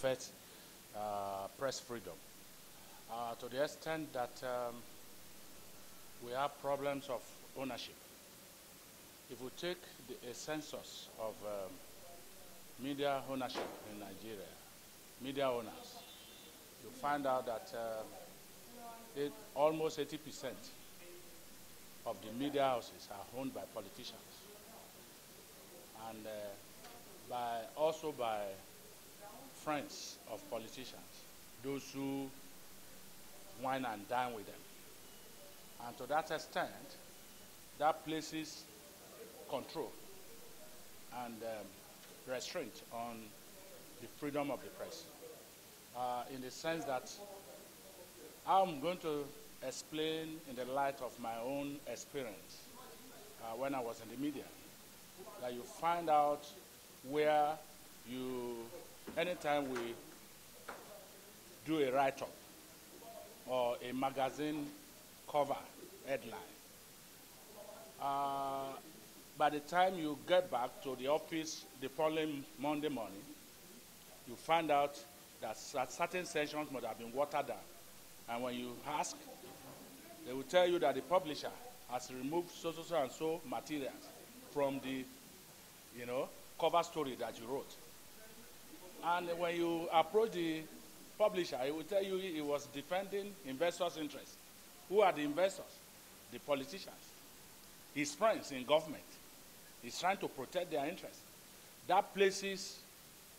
affect press freedom to the extent that we have problems of ownership. If we take a census of media ownership in Nigeria, media owners, you find out that almost 80% of the media houses are owned by politicians, and also by friends of politicians, those who wine and dine with them. And to that extent, that places control and restraint on the freedom of the press, in the sense that I'm going to explain in the light of my own experience when I was in the media, that you find out where anytime we do a write-up or a magazine cover headline, by the time you get back to the office the following Monday morning, you find out that certain sections must have been watered down. And when you ask, they will tell you that the publisher has removed so and so materials from the cover story that you wrote. And when you approach the publisher, he will tell you he was defending investors' interests. Who are the investors? The politicians. His friends in government. He's trying to protect their interests. That places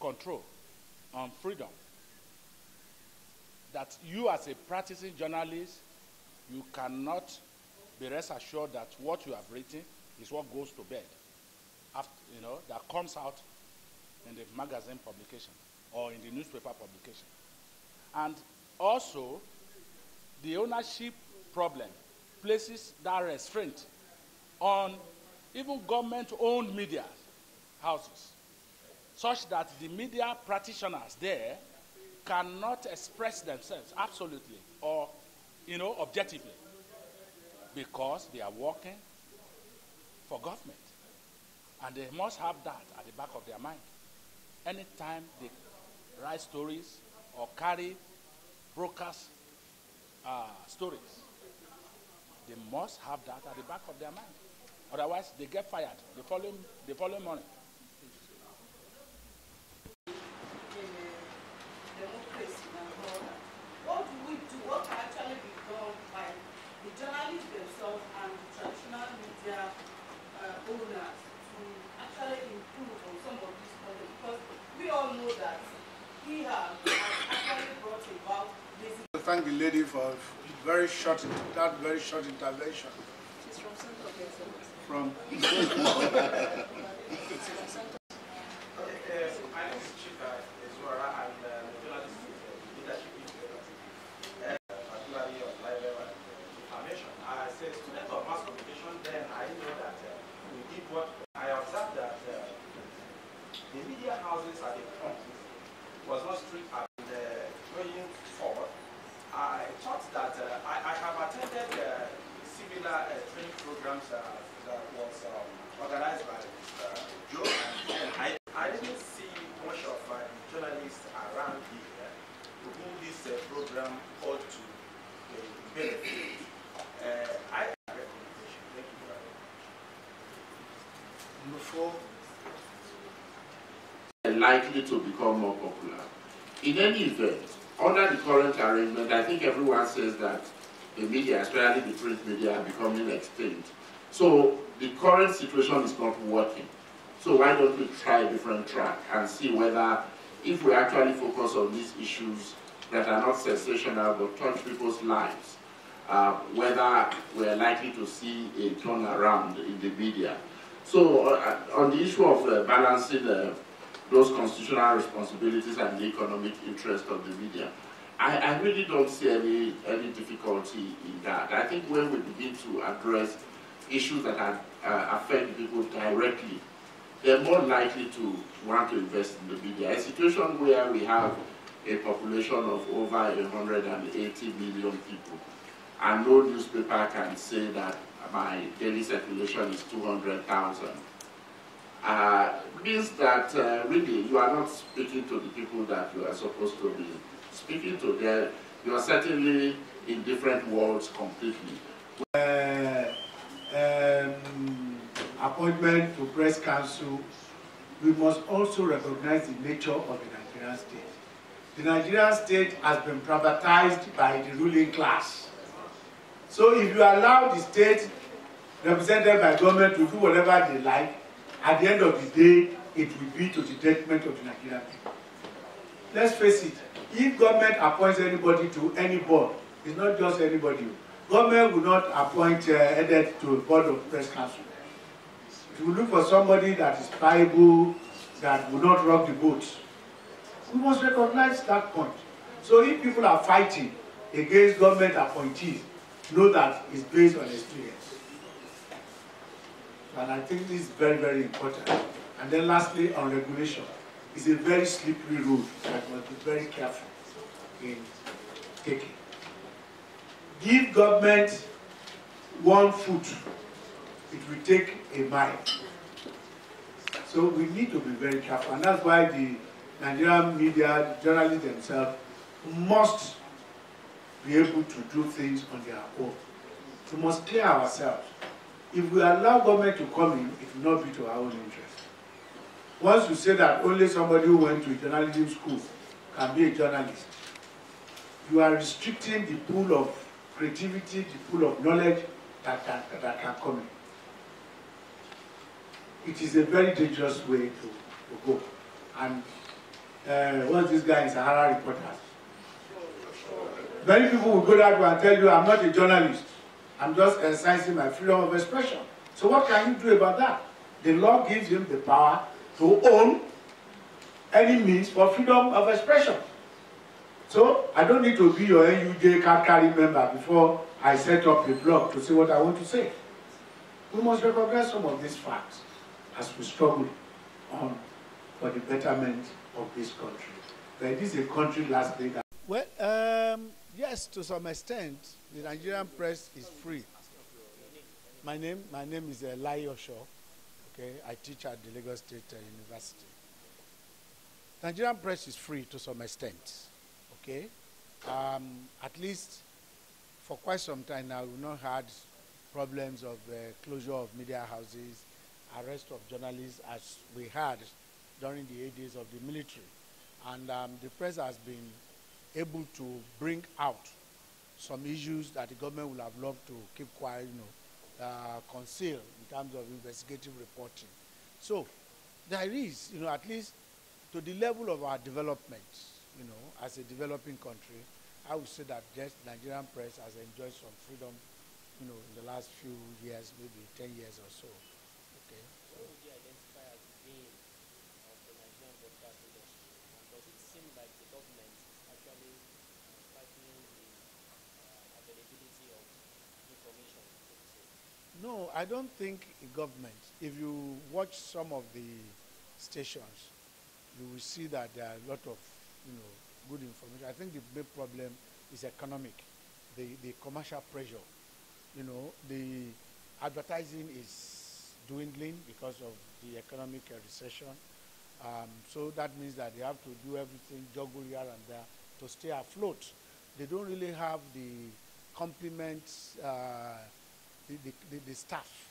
control on freedom. That you as a practicing journalist, you cannot be rest assured that what you have written is what goes to bed, after, that comes out in the magazine publication or in the newspaper publication. And also, the ownership problem places that restraint on even government-owned media houses, such that the media practitioners there cannot express themselves absolutely or objectively, because they are working for government. And they must have that at the back of their mind. Anytime they write stories or carry broadcast stories, they must have that at the back of their mind. Otherwise, they get fired the following morning. What do we do? What can actually be done by the journalists themselves and the traditional media owners to actually improve on some of these problems? Because we all know that he has actually brought about this. I thank the lady for that very short intervention. She's from Central Council. From the media houses at the company was not strict, and going forward, I thought that I have attended similar training programs that was organized by Joe, and I didn't see much of journalists around here whom this program ought to benefit. I have a recommendation. Thank you very much. Number 4. Likely to become more popular. In any event, under the current arrangement, I think everyone says that the media, especially the print media, are becoming extinct. So the current situation is not working. So why don't we try a different track and see whether, if we actually focus on these issues that are not sensational but touch people's lives, whether we're likely to see a turnaround in the media. So on the issue of balancing those constitutional responsibilities and the economic interest of the media, I really don't see any difficulty in that. I think when we begin to address issues that affect people directly, they're more likely to want to invest in the media. A situation where we have a population of over 180 million people, and no newspaper can say that my daily circulation is 200,000. means that really you are not speaking to the people that you are supposed to be speaking to. Them. You are certainly in different worlds completely. Appointment to press council, we must also recognize the nature of the Nigerian state. The Nigerian state has been privatized by the ruling class. So if you allow the state represented by government to do whatever they like, at the end of the day, it will be to the detriment of the Nigerian people. Let's face it, if government appoints anybody to any board, it's not just anybody. Government will not appoint headed to a board of press council. It will look for somebody that is pliable, that will not rock the boat. We must recognize that point. So if people are fighting against government appointees, know that it's based on experience. And I think this is very, very important. And then lastly, on regulation. It's a very slippery road that must be very careful in taking. Give government 1 foot, it will take a mile. So we need to be very careful. And that's why the Nigerian media, the journalists themselves, must be able to do things on their own. We must clear ourselves. If we allow government to come in, it will not be to our own interest. Once you say that only somebody who went to a journalism school can be a journalist, you are restricting the pool of creativity, the pool of knowledge that can come in. It is a very dangerous way to go. And what's this guy in Sahara Reporters? Many people will go that way and tell you, I'm not a journalist. I'm just exercising my freedom of expression. So what can you do about that? The law gives him the power to own any means for freedom of expression. So I don't need to be your NUJ card carrying member before I set up a blog to say what I want to say. We must recognize some of these facts as we struggle on for the betterment of this country. But it is a country lastly that... Well, yes, to some extent, the Nigerian press is free. My name is Lai Osho. Okay, I teach at the Lagos State University. Nigerian press is free to some extent. Okay, at least for quite some time now, we've not had problems of closure of media houses, arrest of journalists as we had during the days of the military. And the press has been able to bring out some issues that the government would have loved to keep quiet, conceal in terms of investigative reporting. So there is, at least to the level of our development, as a developing country, I would say that just Nigerian press has enjoyed some freedom, in the last few years, maybe 10 years or so. Okay. What would you identify as the aim of the Nigerian broadcast industry? And does it seem like the government is actually tightening the availability of information? No, I don't think a government. If you watch some of the stations, you will see that there are a lot of, good information. I think the big problem is economic, the commercial pressure. The advertising is dwindling because of the economic recession. So that means that they have to do everything, juggle here and there to stay afloat. They don't really have the complement, the staff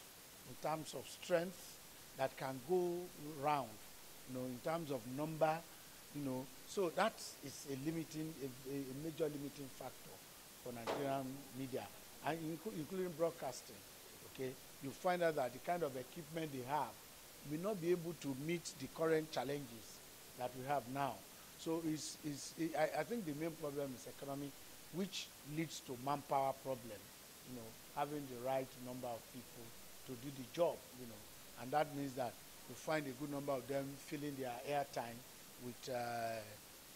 in terms of strength that can go round, in terms of number, So that is a major limiting factor for Nigerian media, and including broadcasting. Okay, you find out that the kind of equipment they have will not be able to meet the current challenges that we have now. So I think the main problem is economic, which leads to manpower problem. Having the right number of people to do the job. And that means that you find a good number of them filling their airtime with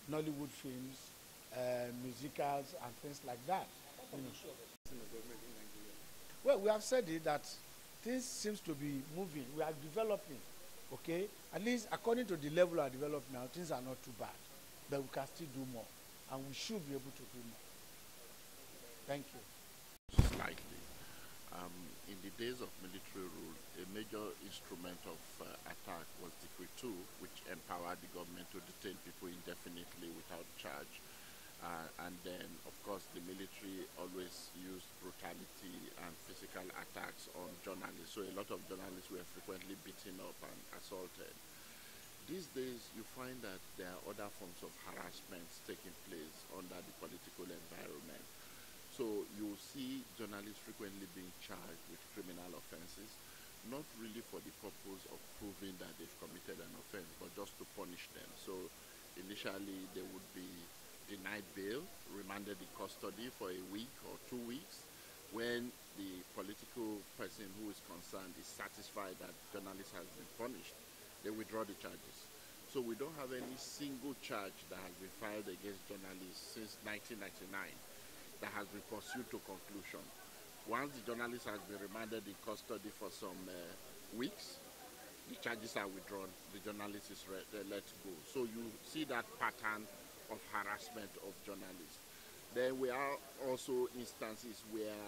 Nollywood films, musicals, and things like that. Well, we have said it that things seems to be moving. We are developing, okay? At least according to the level of development now, things are not too bad. But we can still do more, and we should be able to do more. Thank you. Slightly. In the days of military rule, a major instrument of attack was Decree 2, which empowered the government to detain people indefinitely without charge. And then, of course, the military always used brutality and physical attacks on journalists. So a lot of journalists were frequently beaten up and assaulted. These days, you find that there are other forms of harassment taking place under the political environment. So you see journalists frequently being charged with criminal offenses, not really for the purpose of proving that they've committed an offense, but just to punish them. So initially, they would be denied bail, remanded in custody for a week or 2 weeks. When the political person who is concerned is satisfied that journalist has been punished, they withdraw the charges. So we don't have any single charge that has been filed against journalists since 1999 that has been pursued to conclusion. Once the journalist has been remanded in custody for some weeks, the charges are withdrawn, the journalist is let go. So you see that pattern of harassment of journalists. Then we are also instances where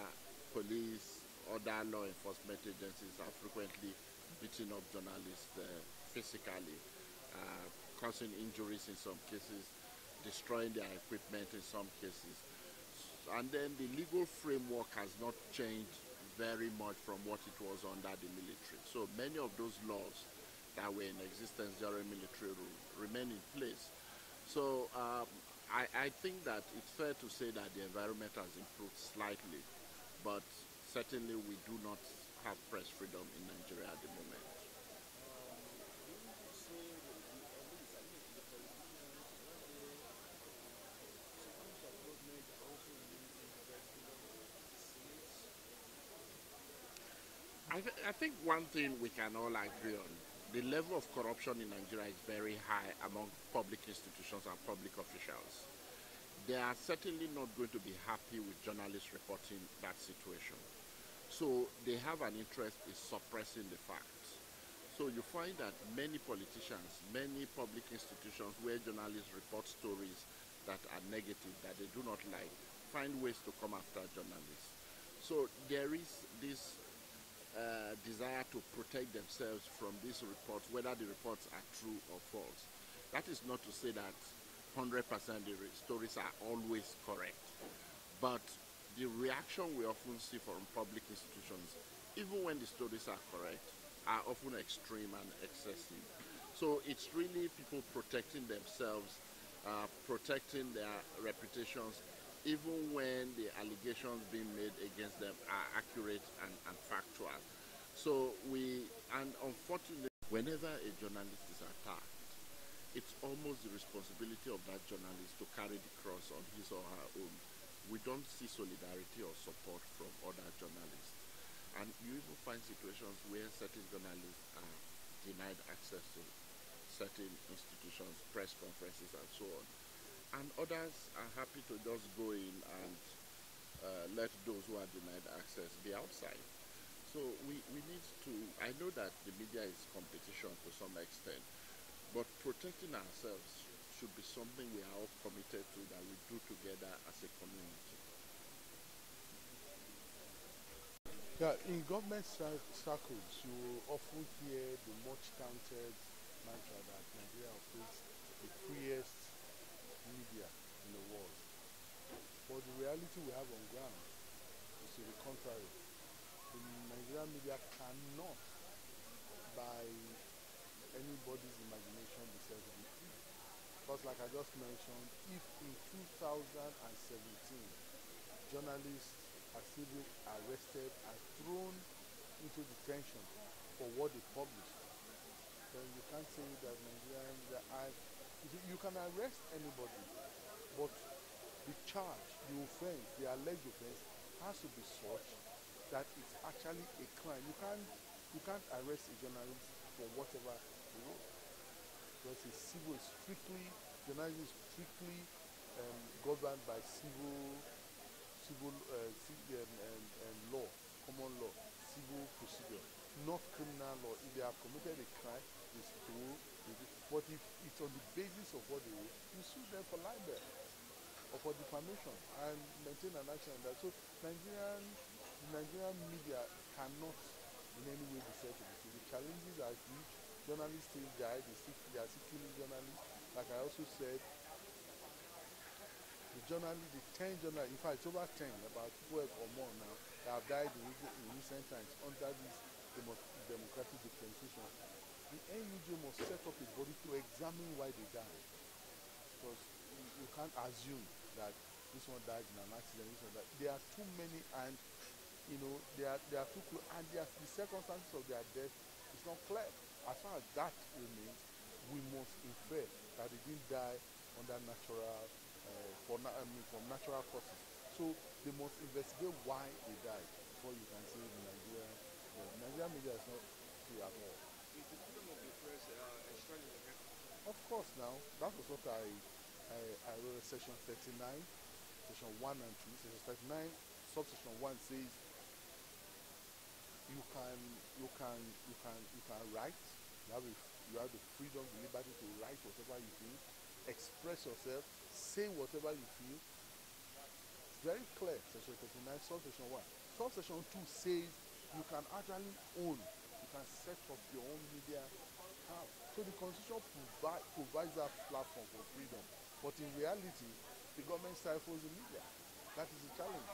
police, other law enforcement agencies are frequently beating up journalists physically, causing injuries in some cases, destroying their equipment in some cases. And then the legal framework has not changed very much from what it was under the military. So many of those laws that were in existence during military rule remain in place. So I think that it's fair to say that the environment has improved slightly, but certainly we do not have press freedom in Nigeria at the moment. I think one thing we can all agree on, the level of corruption in Nigeria is very high among public institutions and public officials. They are certainly not going to be happy with journalists reporting that situation. So they have an interest in suppressing the facts. So you find that many politicians, many public institutions where journalists report stories that are negative, that they do not like, find ways to come after journalists. So there is this desire to protect themselves from these reports, whether the reports are true or false. That is not to say that 100% the stories are always correct, but the reaction we often see from public institutions, even when the stories are correct, are often extreme and excessive. So it's really people protecting themselves, protecting their reputations, even when the allegations being made against them are accurate and factual. So and unfortunately, whenever a journalist is attacked, it's almost the responsibility of that journalist to carry the cross on his or her own. We don't see solidarity or support from other journalists. And you even find situations where certain journalists are denied access to certain institutions, press conferences and so on. And others are happy to just go in and let those who are denied access be outside. So we need to, I know that the media is competition to some extent, but protecting ourselves should be something we are all committed to, that we do together as a community. Yeah, in government circles, you often hear the much counted mantra that Nigeria operates the freest media in the world. But the reality we have on ground is to the contrary. The Nigerian media cannot, by anybody's imagination, be said to be free. Because like I just mentioned, if in 2017 journalists are still being arrested and thrown into detention for what they published, then you can't say that Nigerians are. You can arrest anybody, but the charge, the offense, the alleged offense has to be such that it's actually a crime. You can't arrest a journalist for whatever he wrote. Because journalism is strictly governed by civil law, common law, civil procedure, not criminal law. If they have committed a crime, it's true. But if it's on the basis of what they wrote, you sue them for libel or for defamation and maintain an action on that. So Nigerian the Nigerian media cannot in any way be said to be free. The challenges are huge. Journalists still die. They are still killing journalists. Like I also said, the 10 journalists, in fact, it's over 10, about 12 or more now, that have died in recent times under this democratic dispensation. The NUJ must set up a body to examine why they died. Because you can't assume that this one died in an accident, this one died. There are too many, and they are too close, and the circumstances of their death is not clear. As far as that remains, we must infer that they didn't die under from natural causes. So they must investigate why they died before you can say the Nigerian media is not free at all. Is the freedom of the press enshrined in the Constitution? Of course, now that was what I wrote. Section 39, section 1 and 2. Section 39, subsection 1 says you can write. You have the freedom, the liberty to write whatever you feel, express yourself, say whatever you feel. It's very clear. Section 39, subsection 1. Subsection 2 says you can actually own. You can set up your own media house. So the Constitution provides that platform for freedom. But in reality, the government stifles the media. That is the challenge.